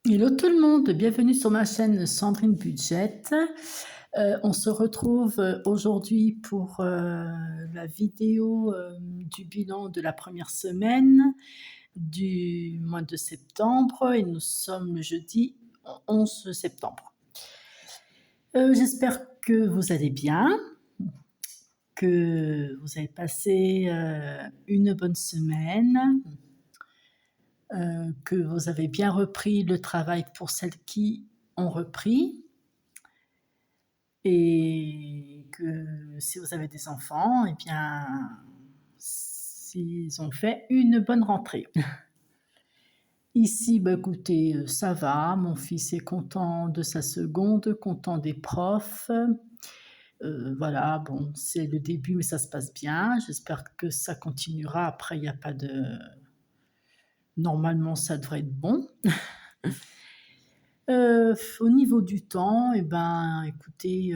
Hello tout le monde, bienvenue sur ma chaîne Sandrine Budget. On se retrouve aujourd'hui pour la vidéo du bilan de la première semaine du mois de septembre et nous sommes le jeudi 11 septembre. J'espère que vous allez bien, que vous avez passé une bonne semaine, que vous avez bien repris le travail pour celles qui ont repris et que si vous avez des enfants, eh bien, s'ils ont fait une bonne rentrée. Ici, bah, écoutez, ça va, mon fils est content de sa seconde, content des profs. Voilà, bon, c'est le début, mais ça se passe bien. J'espère que ça continuera. Après, il n'y a pas de... Normalement, ça devrait être bon. Au niveau du temps, eh ben, écoutez,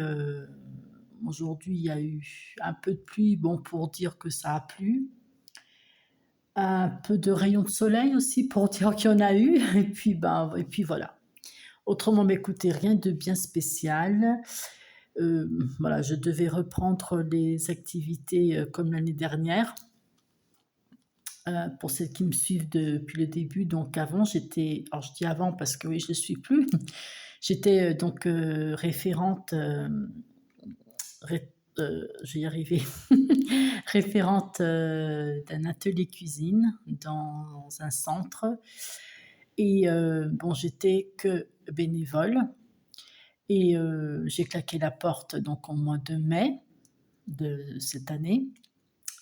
aujourd'hui, il y a eu un peu de pluie, bon, pour dire que ça a plu. Un peu de rayons de soleil aussi pour dire qu'il y en a eu. Et puis voilà. Autrement, bah, écoutez, rien de bien spécial. Voilà, je devais reprendre les activités comme l'année dernière. Pour celles qui me suivent depuis le début, donc avant j'étais, alors je dis avant parce que oui, je ne le suis plus. J'étais donc référente, je vais y arriver, référente d'un atelier cuisine dans un centre. Et bon, j'étais que bénévole. Et j'ai claqué la porte donc au mois de mai de cette année.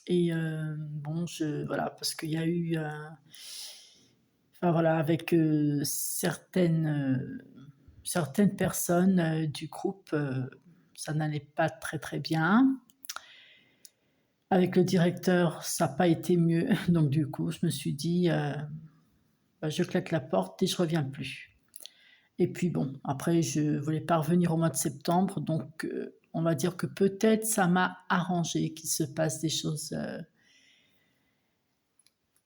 Et bon, voilà, parce qu'il y a eu, enfin voilà, avec certaines personnes du groupe, ça n'allait pas très très bien. Avec le directeur, ça n'a pas été mieux. Donc du coup, je me suis dit, bah, je claque la porte et je reviens plus. Et puis bon, après, je voulais pas revenir au mois de septembre, donc on va dire que peut-être ça m'a arrangé qu'il se passe des choses,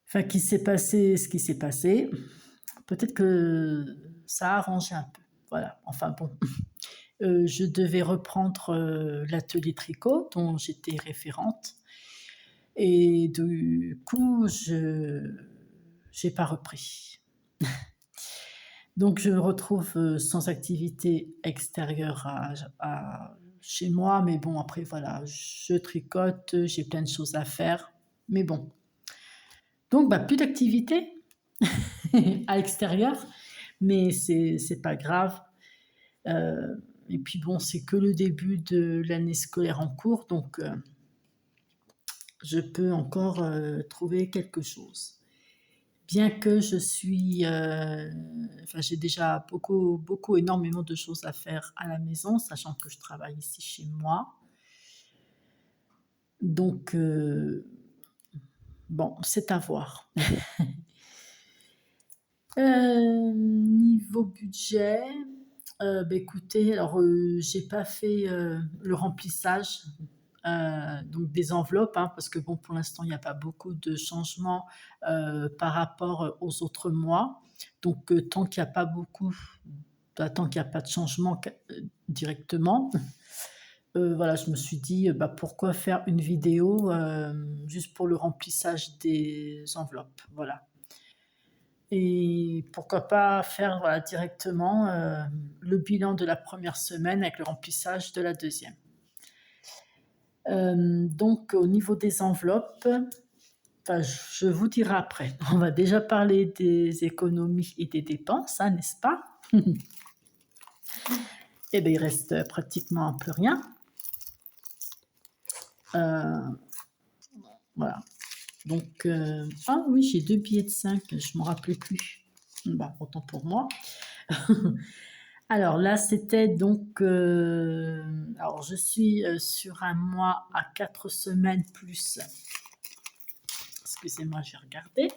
enfin qu'il s'est passé ce qui s'est passé. Peut-être que ça a arrangé un peu. Voilà, enfin bon. Je devais reprendre l'atelier tricot dont j'étais référente et du coup, je n'ai pas repris. Donc je me retrouve sans activité extérieure chez moi, mais bon, après voilà, je tricote, j'ai plein de choses à faire, mais bon. Donc bah, plus d'activité à l'extérieur, mais c'est pas grave. Et puis bon, c'est que le début de l'année scolaire en cours, donc je peux encore trouver quelque chose. Bien que je suis, enfin j'ai déjà beaucoup, énormément de choses à faire à la maison, sachant que je travaille ici chez moi. Donc bon, c'est à voir. Niveau budget, bah, écoutez, alors, j'ai pas fait le remplissage, donc des enveloppes, hein, parce que bon, pour l'instant, il n'y a pas beaucoup de changements par rapport aux autres mois. Donc, tant qu'il n'y a pas beaucoup, bah, tant qu'il n'y a pas de changement directement, voilà, je me suis dit, bah, pourquoi faire une vidéo juste pour le remplissage des enveloppes, voilà. Et pourquoi pas faire, voilà, directement le bilan de la première semaine avec le remplissage de la deuxième. Donc au niveau des enveloppes, enfin, je vous dirai après. On va déjà parler des économies et des dépenses, hein, n'est-ce pas? Eh bien, il reste pratiquement un peu rien. Voilà. Donc, ah oui, j'ai 2 billets de 5, je ne me rappelais plus. Bah, autant pour moi. Alors là, c'était donc, alors je suis sur un mois à 4 semaines plus. Excusez-moi, je vais regarder.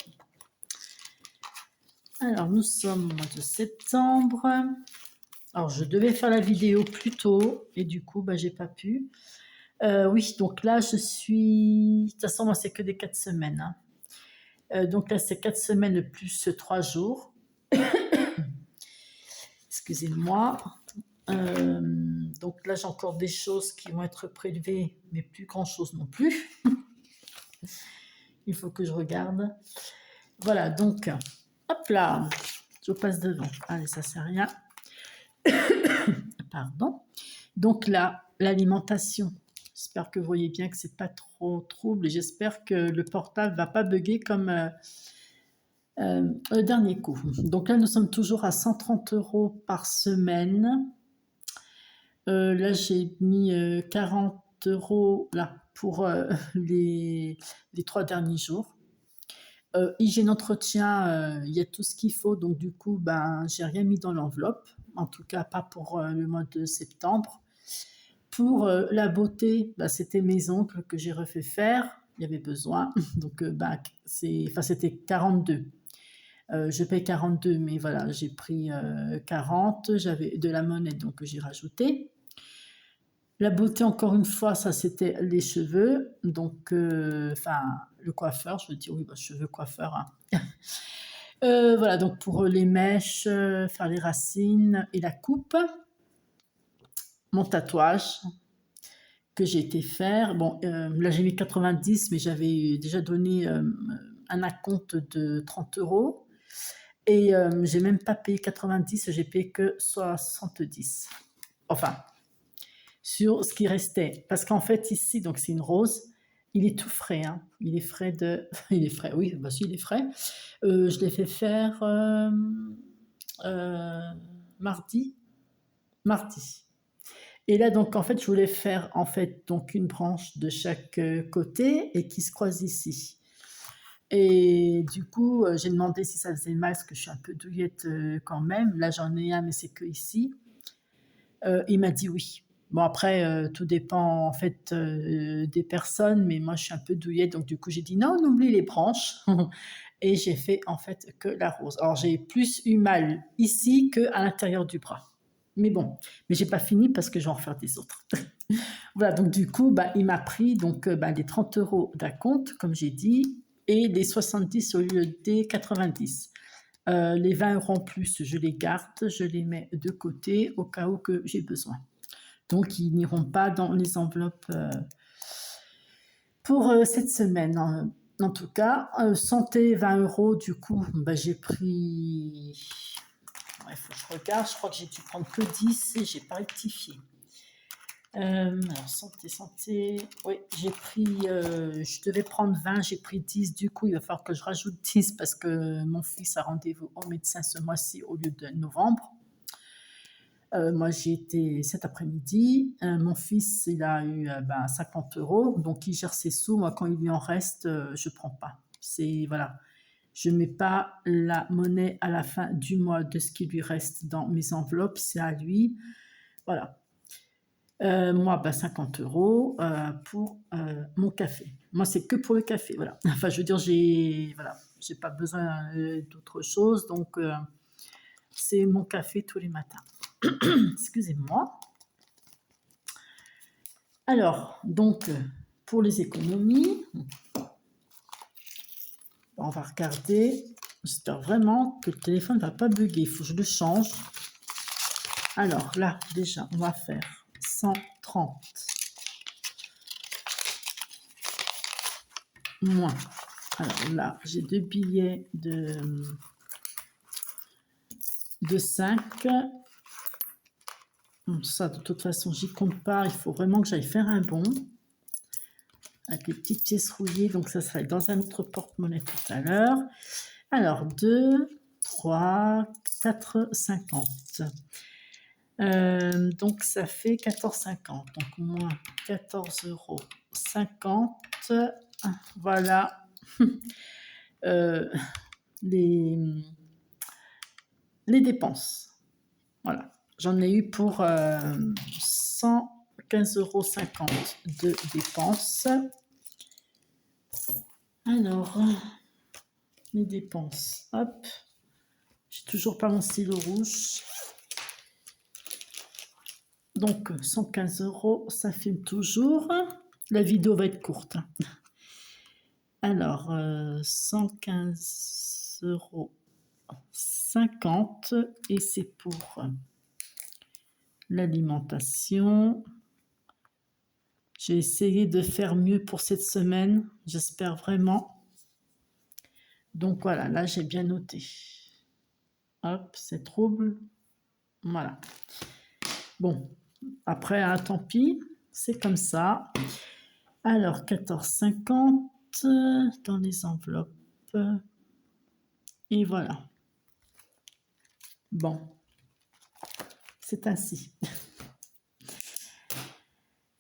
Alors, nous sommes au mois de septembre. Alors, je devais faire la vidéo plus tôt et du coup, bah, j'ai pas pu. Oui, donc là, je suis. De toute façon, moi, c'est que des 4 semaines, hein. Donc là, c'est 4 semaines plus 3 jours. Excusez-moi. Donc là, j'ai encore des choses qui vont être prélevées, mais plus grand-chose non plus. Il faut que je regarde. Voilà, donc, hop là, je passe devant. Allez, ça sert à rien. Pardon. Donc là, l'alimentation. J'espère que vous voyez bien que c'est pas trop trouble et j'espère que le portable va pas bugger comme le dernier coup. Donc là, nous sommes toujours à 130 € par semaine. Là, j'ai mis 40 € là, pour les 3 derniers jours. Hygiène entretien, il y a tout ce qu'il faut, donc du coup, ben, j'ai rien mis dans l'enveloppe, en tout cas pas pour le mois de septembre. Pour la beauté, bah, c'était mes oncles que j'ai refait faire, il y avait besoin, donc bah, c'était 42. Je paye 42, mais voilà, j'ai pris 40, j'avais de la monnaie, donc j'ai rajouté. La beauté, encore une fois, ça c'était les cheveux, donc le coiffeur, je veux dire, oui, bah, cheveux coiffeur. Hein. Voilà, donc pour les mèches, faire les racines et la coupe, mon tatouage que j'ai été faire. Bon, là j'ai mis 90, mais j'avais déjà donné un acompte de 30 €. Et j'ai même pas payé 90, j'ai payé que 70. Enfin, sur ce qui restait. Parce qu'en fait, ici, donc c'est une rose, il est tout frais. Hein. Il est frais de. Il est frais, oui, bah si, il est frais. Je l'ai fait faire mardi. Mardi. Et là, donc, en fait, je voulais faire en fait donc une branche de chaque côté et qui se croise ici. Et du coup, j'ai demandé si ça faisait mal, parce que je suis un peu douillette quand même. Là, j'en ai un, mais c'est que ici. Il m'a dit oui. Bon, après, tout dépend en fait des personnes, mais moi, je suis un peu douillette, donc du coup, j'ai dit non, on oublie les branches. Et j'ai fait en fait que la rose. Alors, j'ai plus eu mal ici qu'à l'intérieur du bras. Mais bon, mais j'ai pas fini parce que je vais en refaire des autres. Voilà, donc du coup, bah, il m'a pris donc, les 30 € d'acompte, comme j'ai dit, et les 70 au lieu des 90. Les 20 € en plus, je les garde, je les mets de côté au cas où que j'ai besoin. Donc, ils n'iront pas dans les enveloppes pour cette semaine. En tout cas, santé, 20 €, du coup, bah, j'ai pris. Il faut que je regarde, je crois que j'ai dû prendre que 10 et j'ai pas rectifié. Alors, santé, oui, j'ai pris, je devais prendre 20, j'ai pris 10, du coup, il va falloir que je rajoute 10 parce que mon fils a rendez-vous au médecin ce mois-ci au lieu de novembre. Moi, j'y étais cet après-midi. Mon fils, il a eu 50 €, donc il gère ses sous. Moi, quand il lui en reste, je prends pas. Voilà. Je mets pas la monnaie à la fin du mois de ce qui lui reste dans mes enveloppes, c'est à lui. Voilà. Moi, 50 € pour mon café. Moi, c'est que pour le café, voilà. Enfin, je veux dire, voilà, j'ai pas besoin d'autre chose, donc c'est mon café tous les matins. Excusez-moi. Alors, donc, pour les économies, on va regarder. J'espère vraiment que le téléphone ne va pas bugger. Il faut que je le change. Alors là, déjà, on va faire 130 moins. Alors là, j'ai 2 billets de 5. Ça, de toute façon, j'y compte pas. Il faut vraiment que j'aille faire un bon. Avec les petites pièces rouillées. Donc, ça sera dans un autre porte-monnaie tout à l'heure. Alors, 2, 3, 4, 50. Donc, ça fait 14,50. Donc, moins 14,50 €. Voilà. Les dépenses. Voilà. J'en ai eu pour 115,50 € de dépenses. Alors, les dépenses. Hop. J'ai toujours pas mon stylo rouge. Donc, 115 €, ça filme toujours. La vidéo va être courte. Alors, 115,50 € et c'est pour L'alimentation. J'ai essayé de faire mieux pour cette semaine, j'espère vraiment. Donc voilà, là j'ai bien noté. Hop, c'est trouble. Voilà. Bon, après, hein, tant pis, c'est comme ça. Alors, 14,50 dans les enveloppes. Et voilà. Bon, c'est ainsi.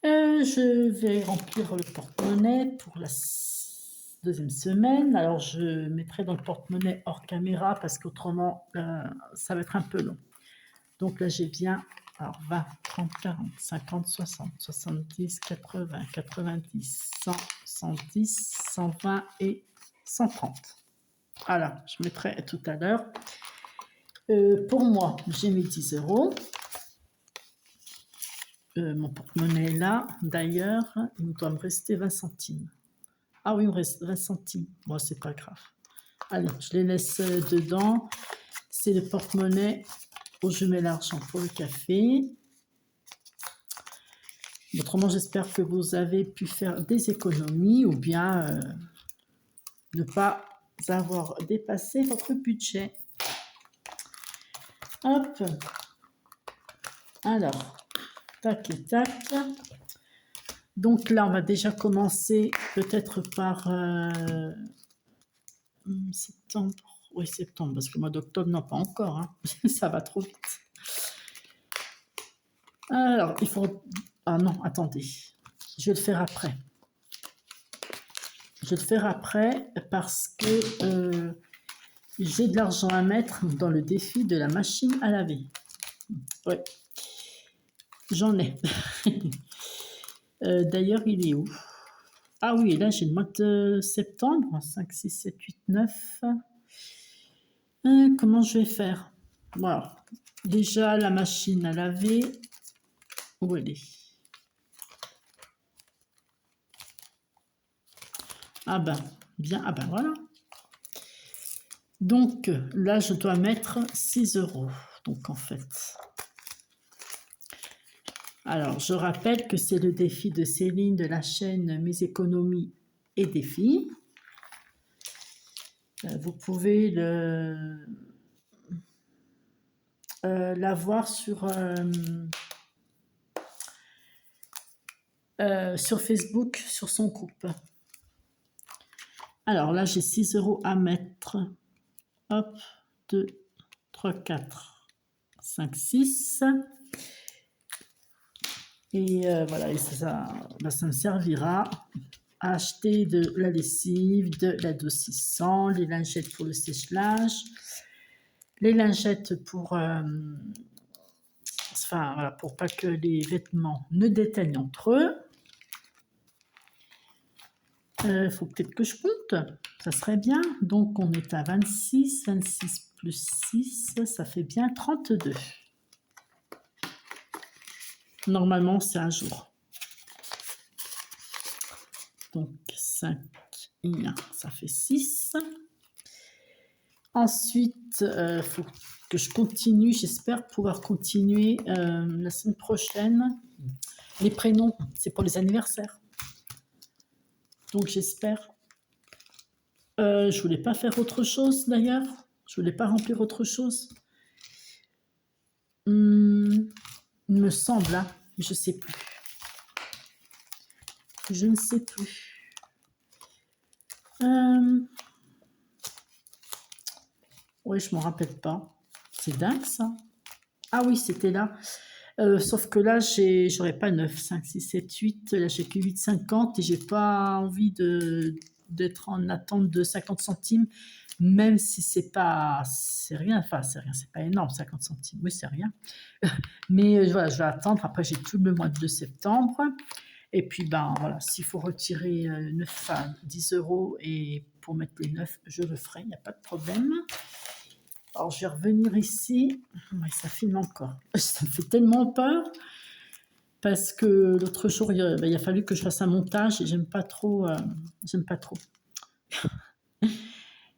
Je vais remplir le porte-monnaie pour la deuxième semaine. Alors, je mettrai dans le porte-monnaie hors caméra parce qu'autrement, ça va être un peu long. Donc là, j'ai bien alors 20, 30, 40, 50, 60, 70, 80, 90, 100, 110, 120 et 130. Voilà, je mettrai tout à l'heure. Pour moi, j'ai mis 10 euros. Mon porte-monnaie est là. D'ailleurs, il doit me rester 20 centimes. Ah oui, il me reste 20 centimes. Bon, c'est pas grave. Allez, je les laisse dedans. C'est le porte-monnaie où je mets l'argent pour le café. Autrement, j'espère que vous avez pu faire des économies ou bien ne pas avoir dépassé votre budget. Hop. Alors, tac et tac. Donc là, on va déjà commencer peut-être par septembre. Oui, septembre, parce que le mois d'octobre, non, pas encore. Hein. Ça va trop vite. Alors, il faut... Ah non, attendez. Je vais le faire après. Je vais le faire après parce que j'ai de l'argent à mettre dans le défi de la machine à laver. Oui, j'en ai. D'ailleurs, il est où? Ah oui, là, j'ai le mois de septembre. 5, 6, 7, 8, 9. Comment je vais faire? Voilà. Déjà, la machine à laver. Où elle est? Ah ben, bien. Ah ben, voilà. Donc, là, je dois mettre 6 euros. Donc, en fait... Alors, je rappelle que c'est le défi de Céline de la chaîne Mes économies et défis. Vous pouvez la voir sur Facebook, sur son groupe. Alors là, j'ai 6 euros à mettre. Hop, 2, 3, 4, 5, 6. Et voilà, et ça me servira à acheter de la lessive, de l'adoucissant, les lingettes pour le sèche-linge, les lingettes pour, voilà, pour pas que les vêtements ne déteignent entre eux. Faut peut-être que je compte, ça serait bien. Donc on est à 26, 26 plus 6, ça fait bien 32. Normalement, c'est un jour. Donc 5 et 1, ça fait 6. Ensuite, il faut que je continue, j'espère pouvoir continuer la semaine prochaine. Les prénoms, c'est pour les anniversaires. Donc j'espère. Je voulais pas faire autre chose d'ailleurs. Je voulais pas remplir autre chose. Il me semble, hein, je sais plus. Je ne sais plus. Oui, je m'en rappelle pas. C'est dingue ça. Ah oui, c'était là. Sauf que là, j'aurais pas 9, 5, 6, 7, 8. Là, j'ai que 8,50 et j'ai pas envie d'être en attente de 50 centimes, même si c'est rien, enfin, c'est rien, c'est pas énorme, 50 centimes. Oui, c'est rien. Mais voilà, je vais attendre. Après, j'ai tout le mois de septembre. Et puis, ben voilà, s'il faut retirer 10 euros et pour mettre les 9, je le ferai, il n'y a pas de problème. Alors, je vais revenir ici. Ouais, ça filme encore. Ça me fait tellement peur parce que l'autre jour, il a fallu que je fasse un montage et j'aime pas trop.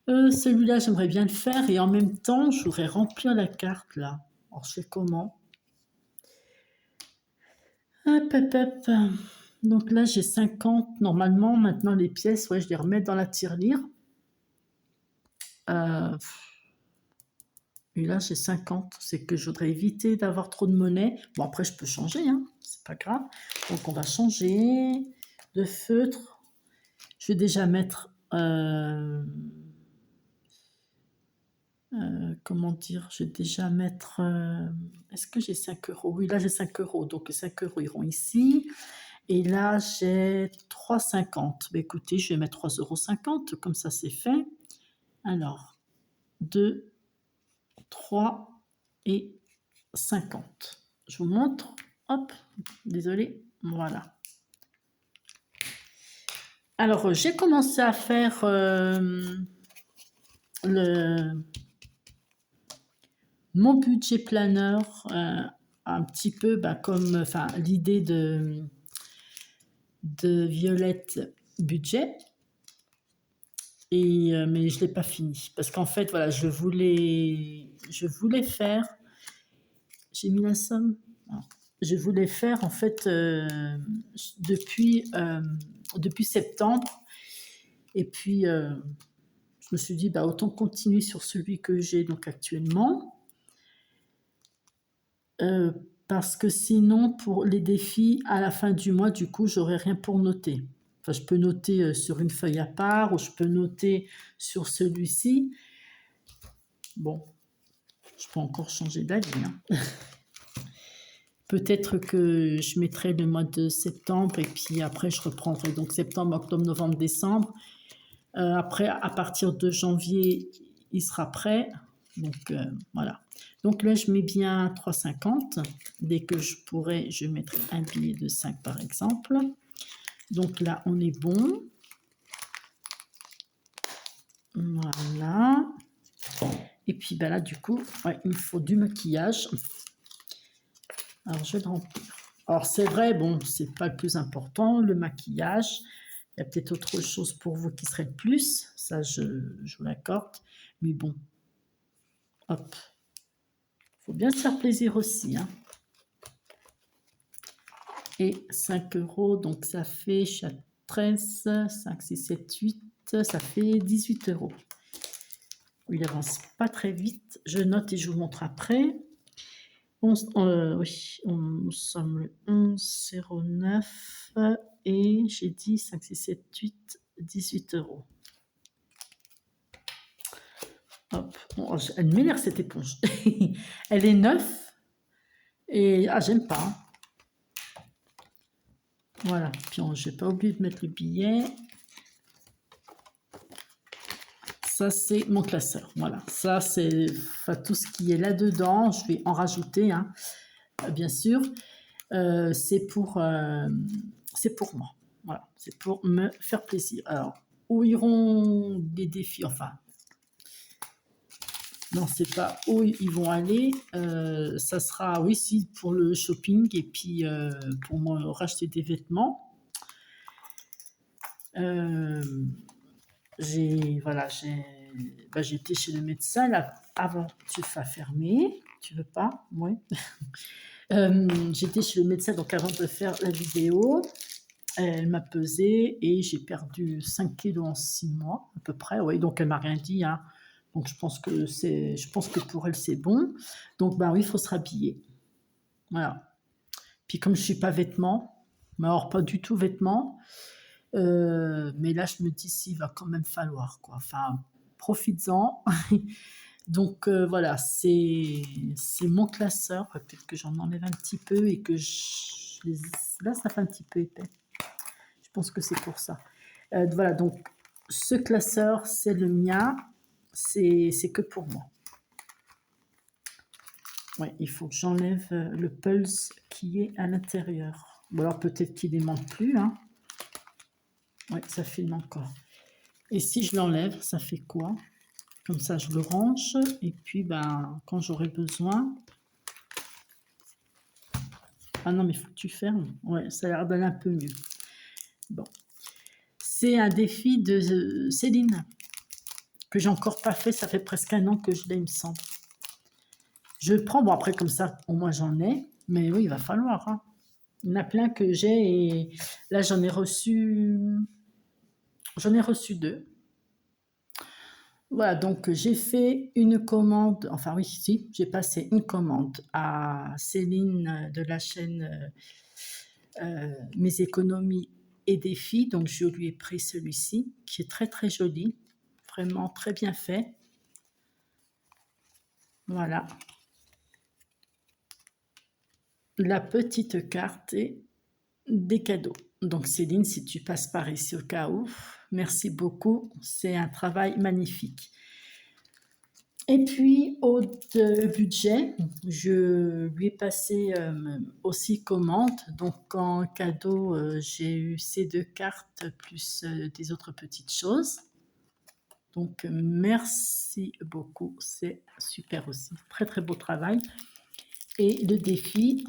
Celui-là, j'aimerais bien le faire et en même temps, je voudrais remplir la carte là. Alors, je fais comment? Hop, hop, hop. Donc là, j'ai 50. Normalement, maintenant, les pièces, ouais, je les remets dans la tirelire. Euh, et là, j'ai 50. C'est que je voudrais éviter d'avoir trop de monnaie. Bon, après, je peux changer, hein. C'est pas grave. Donc, on va changer de feutre. Je vais déjà mettre... comment dire, je vais déjà mettre... est-ce que j'ai 5 euros? Oui, là j'ai 5 euros, donc 5 euros iront ici. Et là j'ai 3,50. Bah, écoutez, je vais mettre 3,50 €, comme ça c'est fait. Alors, 2, 3 et 50. Je vous montre. Hop, désolé, voilà. Alors, j'ai commencé à faire mon budget planeur, un petit peu comme enfin, l'idée de Violette Budget. Mais je ne l'ai pas fini. Parce qu'en fait, voilà, je voulais faire. J'ai mis la somme. Non. Je voulais faire, en fait, depuis septembre. Et puis, je me suis dit, autant continuer sur celui que j'ai donc actuellement. Parce que sinon, pour les défis, à la fin du mois, du coup, j'aurai rien pour noter. Enfin, je peux noter sur une feuille à part ou je peux noter sur celui-ci. Bon, je peux encore changer d'avis, hein. Peut-être que je mettrai le mois de septembre et puis après, je reprendrai donc septembre, octobre, novembre, décembre. Après, à partir de janvier, il sera prêt. Donc, voilà. Donc là, je mets bien 3,50. Dès que je pourrai, je mettrai un billet de 5 par exemple. Donc là, on est bon. Voilà. Et puis là, du coup, ouais, il me faut du maquillage. Alors, je vais le remplir. Alors, c'est vrai, bon, c'est pas le plus important, le maquillage. Il y a peut-être autre chose pour vous qui serait le plus. Ça, je vous l'accorde. Mais bon, hop. Faut bien se faire plaisir aussi, hein. Et 5 euros, donc ça fait, je suis à 13, 5, 6, 7, 8, ça fait 18 euros. Il avance pas très vite. Je note et je vous montre après. Oui, nous sommes le 11,09 et j'ai dit 5, 6, 7, 8, 18 euros. Hop. Bon, elle m'énerve cette éponge. Elle est neuve et j'aime pas, hein. Voilà, puis je n'ai pas oublié de mettre le billet. Ça, c'est mon classeur. Voilà, ça, c'est tout ce qui est là-dedans. Je vais en rajouter, hein, bien sûr. C'est pour moi. Voilà, c'est pour me faire plaisir. Alors, où iront les défis? Enfin, non, c'est pas où ils vont aller. Ça sera, oui, si, pour le shopping et puis pour me racheter des vêtements. J'étais chez le médecin là, avant tu vas fermer, tu veux pas? Oui. J'étais chez le médecin donc avant de faire la vidéo. Elle m'a pesé et j'ai perdu 5 kilos en 6 mois à peu près. Oui, donc elle m'a rien dit, hein. Donc je pense que pour elle c'est bon. Donc oui, il faut se rhabiller. Voilà. Puis comme je suis pas vêtements, mais alors pas du tout vêtements. Mais là, je me dis s'il va quand même falloir, quoi. Enfin, profites-en. Donc voilà, c'est mon classeur. Peut-être que j'en enlève un petit peu et que là, ça fait un petit peu épais. Je pense que c'est pour ça. Voilà, donc ce classeur, c'est le mien. C'est que pour moi. Ouais, il faut que j'enlève le pulse qui est à l'intérieur. Bon, alors peut-être qu'il ne manque plus, hein. Oui, ça filme encore. Et si je l'enlève, ça fait quoi? Comme ça, je le range. Et puis, quand j'aurai besoin... Ah non, mais il faut que tu fermes. Ouais, ça a l'air d'aller un peu mieux. Bon. C'est un défi de Céline, que j'ai encore pas fait. Ça fait presque 1 an que je l'ai, il me semble. Je prends, bon après, comme ça, au moins j'en ai. Mais oui, il va falloir, hein. Il y en a plein que j'ai et là, j'en ai reçu 2. Voilà, donc j'ai fait une commande, enfin oui, si, j'ai passé une commande à Céline de la chaîne Mes économies et défis. Donc je lui ai pris celui-ci qui est très très joli, vraiment très bien fait. Voilà, la petite carte et des cadeaux. Donc Céline, si tu passes par ici au cas où, merci beaucoup, c'est un travail magnifique. Et puis, au budget, je lui ai passé aussi commande. Donc, en cadeau, j'ai eu ces 2 cartes plus des autres petites choses. Donc, merci beaucoup. C'est super aussi. Très, très beau travail. Et le défi,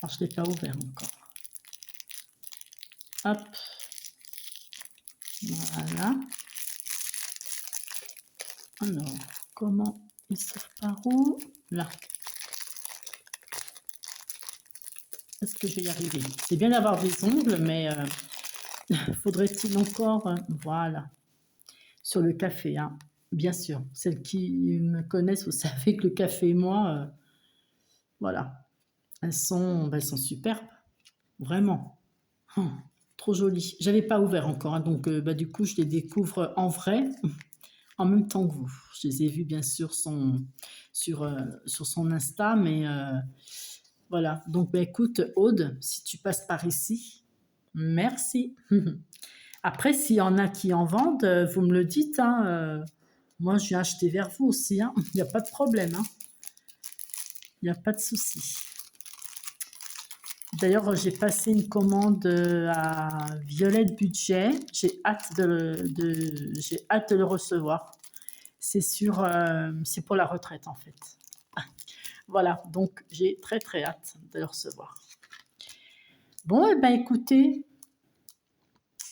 alors je ne l'ai pas ouvert encore. Hop. Voilà. Alors, comment il sort par où? Là. Est-ce que je vais y arriver? C'est bien d'avoir des ongles, mais faudrait-il encore... voilà. Sur le café, hein. Bien sûr. Celles qui me connaissent, vous savez que le café et moi, voilà. Elles sont superbes. Vraiment. Trop jolies. J'avais pas ouvert encore, hein, donc du coup, je les découvre en vrai, en même temps que vous. Je les ai vues, bien sûr, sur son Insta, mais voilà. Donc, écoute, Aude, si tu passes par ici, merci. Après, s'il y en a qui en vendent, vous me le dites, hein, moi, je viens acheter vers vous aussi, hein. Il n'y a pas de problème, hein. Il n'y a pas de souci. D'ailleurs, j'ai passé une commande à Violette Budget. J'ai hâte de le recevoir. C'est pour la retraite, en fait. Voilà, donc j'ai très très hâte de le recevoir. Bon, eh ben écoutez,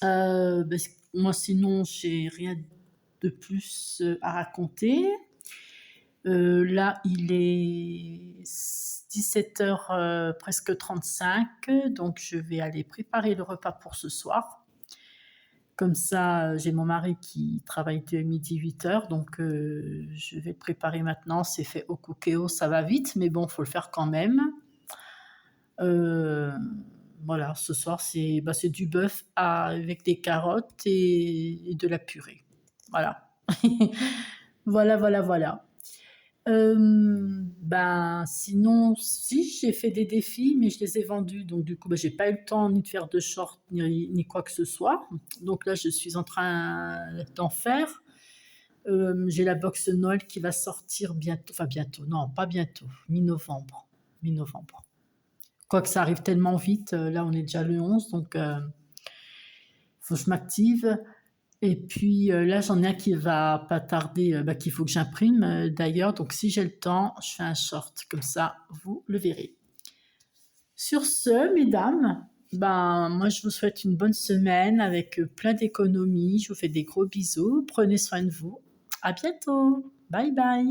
moi sinon j'ai rien de plus à raconter. Là, il est 17h presque 35, donc je vais aller préparer le repas pour ce soir. Comme ça, j'ai mon mari qui travaille de midi 8h, donc je vais le préparer maintenant. C'est fait au cookéo, ça va vite, mais bon, il faut le faire quand même. Voilà, ce soir, c'est du bœuf avec des carottes et de la purée. Voilà. Voilà, voilà, voilà. Sinon, si, j'ai fait des défis, mais je les ai vendus. Donc, du coup, j'ai pas eu le temps ni de faire de short, ni quoi que ce soit. Donc là, je suis en train d'en faire. J'ai la box Noël qui va sortir bientôt. Enfin, bientôt. Non, pas bientôt. Mi-novembre. Mi-novembre. Quoique ça arrive tellement vite. Là, on est déjà le 11, donc faut que je m'active. Et puis là, j'en ai un qui va pas tarder, qu'il faut que j'imprime d'ailleurs. Donc si j'ai le temps, je fais un short. Comme ça, vous le verrez. Sur ce, mesdames, moi je vous souhaite une bonne semaine avec plein d'économies. Je vous fais des gros bisous. Prenez soin de vous. À bientôt. Bye bye.